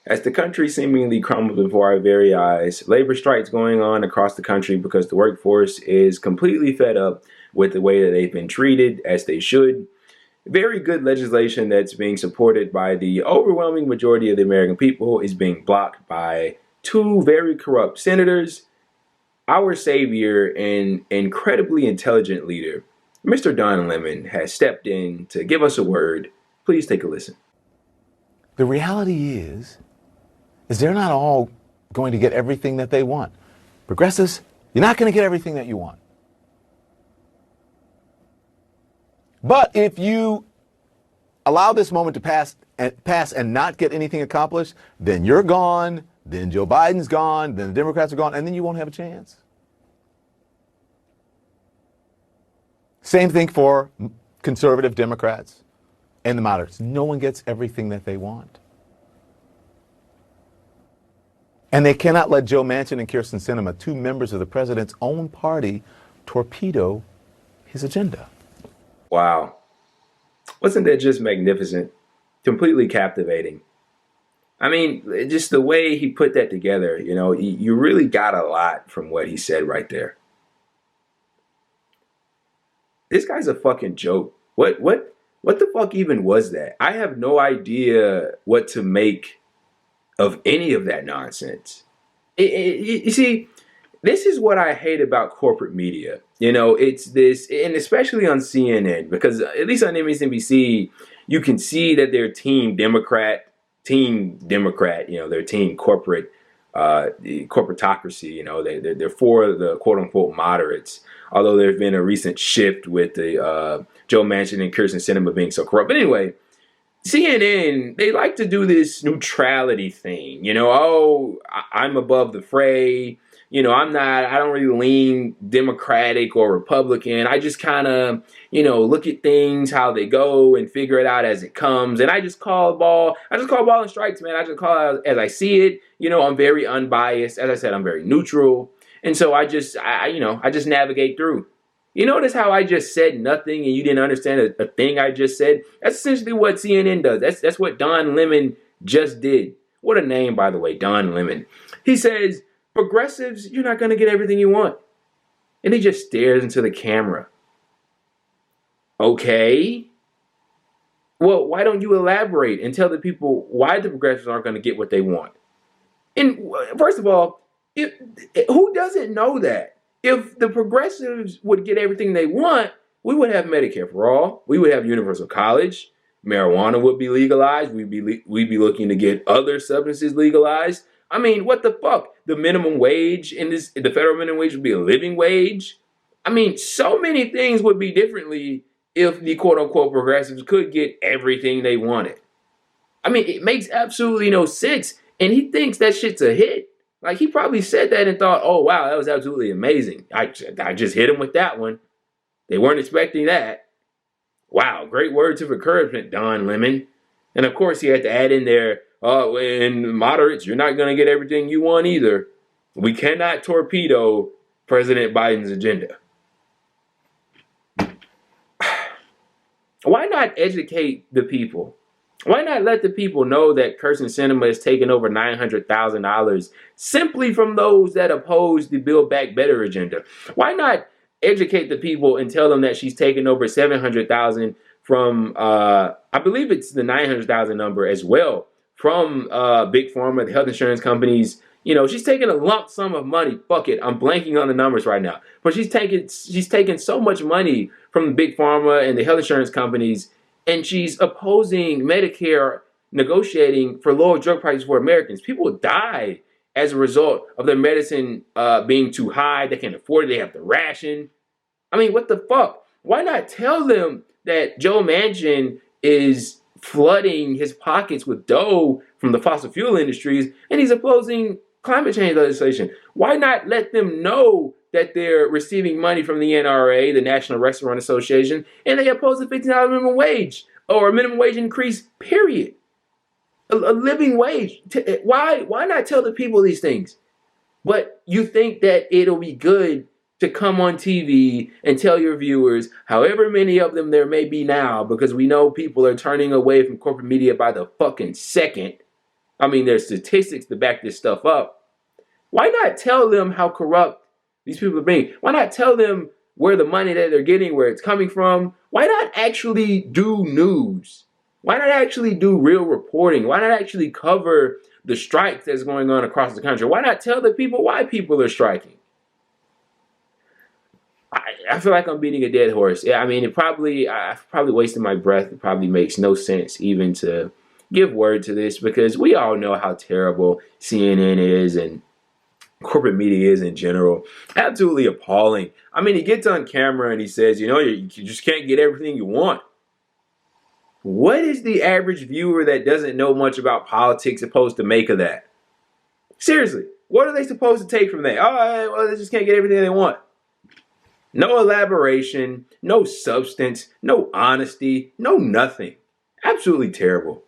As the country seemingly crumbles before our very eyes, labor strikes going on across the country because the workforce is completely fed up with the way that they've been treated, as they should. Very good legislation that's being supported by the overwhelming majority of the American people is being blocked by two very corrupt senators. Our savior and incredibly intelligent leader, Mr. Don Lemon, has stepped in to give us a word. Please take a listen. The reality is they're not all going to get everything that they want. Progressives, you're not going to get everything that you want. But if you allow this moment to pass and not get anything accomplished, then you're gone, then Joe Biden's gone, then the Democrats are gone, and then you won't have a chance. Same thing for conservative Democrats and the moderates. No one gets everything that they want. And they cannot let Joe Manchin and Kyrsten Sinema, two members of the president's own party, torpedo his agenda. Wow. Wasn't that just magnificent? Completely captivating. I mean, just the way he put that together, you really got a lot from what he said right there. This guy's a fucking joke. What the fuck even was that? I have no idea what to make of any of that nonsense. You see, this is what I hate about corporate media. It's this, and especially on CNN, because at least on MSNBC, you can see that they're team Democrat, their team corporate, the corporatocracy, they're for the quote unquote moderates. Although there's been a recent shift with the Joe Manchin and Kyrsten Sinema being so corrupt. But anyway, CNN, they like to do this neutrality thing. I'm above the fray. I don't really lean Democratic or Republican. I just kind of, look at things, how they go and figure it out as it comes. And I just call ball. I just call ball and strikes, man. I just call it as I see it. I'm very unbiased. As I said, I'm very neutral. And so I just navigate through. You notice how I just said nothing and you didn't understand a thing I just said? That's essentially what CNN does. That's what Don Lemon just did. What a name, by the way, Don Lemon. He says, progressives, you're not going to get everything you want. And he just stares into the camera. Okay. Well, why don't you elaborate and tell the people why the progressives aren't going to get what they want? And first of all, who doesn't know that? If the progressives would get everything they want, we would have Medicare for all. We would have universal college. Marijuana would be legalized. We'd be looking to get other substances legalized. I mean, what the fuck? The minimum wage the federal minimum wage would be a living wage. I mean, so many things would be differently if the quote unquote progressives could get everything they wanted. I mean, it makes absolutely no sense. And he thinks that shit's a hit. Like, he probably said that and thought, oh, wow, that was absolutely amazing. I just hit him with that one. They weren't expecting that. Wow, great words of encouragement, Don Lemon. And, of course, he had to add in there, and moderates, you're not going to get everything you want either. We cannot torpedo President Biden's agenda. Why not educate the people? Why not let the people know that Kyrsten Sinema has taken over $900,000 simply from those that oppose the Build Back Better agenda? Why not educate the people and tell them that she's taken over $700,000 from, I believe it's the $900,000 number as well, from Big Pharma, the health insurance companies. She's taking a lump sum of money. Fuck it, I'm blanking on the numbers right now. But she's taken so much money from the Big Pharma and the health insurance companies. And she's opposing Medicare negotiating for lower drug prices for Americans. People die as a result of their medicine being too high. They can't afford it. They have to ration. I mean, what the fuck? Why not tell them that Joe Manchin is flooding his pockets with dough from the fossil fuel industries and he's opposing climate change legislation? Why not let them know that they're receiving money from the NRA, the National Restaurant Association, and they oppose the $15 minimum wage or a minimum wage increase, period. A living wage. Why not tell the people these things? But you think that it'll be good to come on TV and tell your viewers, however many of them there may be now, because we know people are turning away from corporate media by the fucking second, I mean, there's statistics to back this stuff up. Why not tell them how corrupt these people are being? Why not tell them where the money that they're getting, where it's coming from? Why not actually do news? Why not actually do real reporting? Why not actually cover the strikes that's going on across the country? Why not tell the people why people are striking? I feel like I'm beating a dead horse. Yeah, I mean, I've probably wasted my breath. It probably makes no sense even to give word to this, because we all know how terrible CNN is and corporate media is in general. Absolutely appalling. I mean, he gets on camera and he says, you just can't get everything you want. What is the average viewer that doesn't know much about politics supposed to make of that? Seriously, what are they supposed to take from that? Oh, well, they just can't get everything they want. No elaboration, no substance, no honesty, no nothing. Absolutely terrible.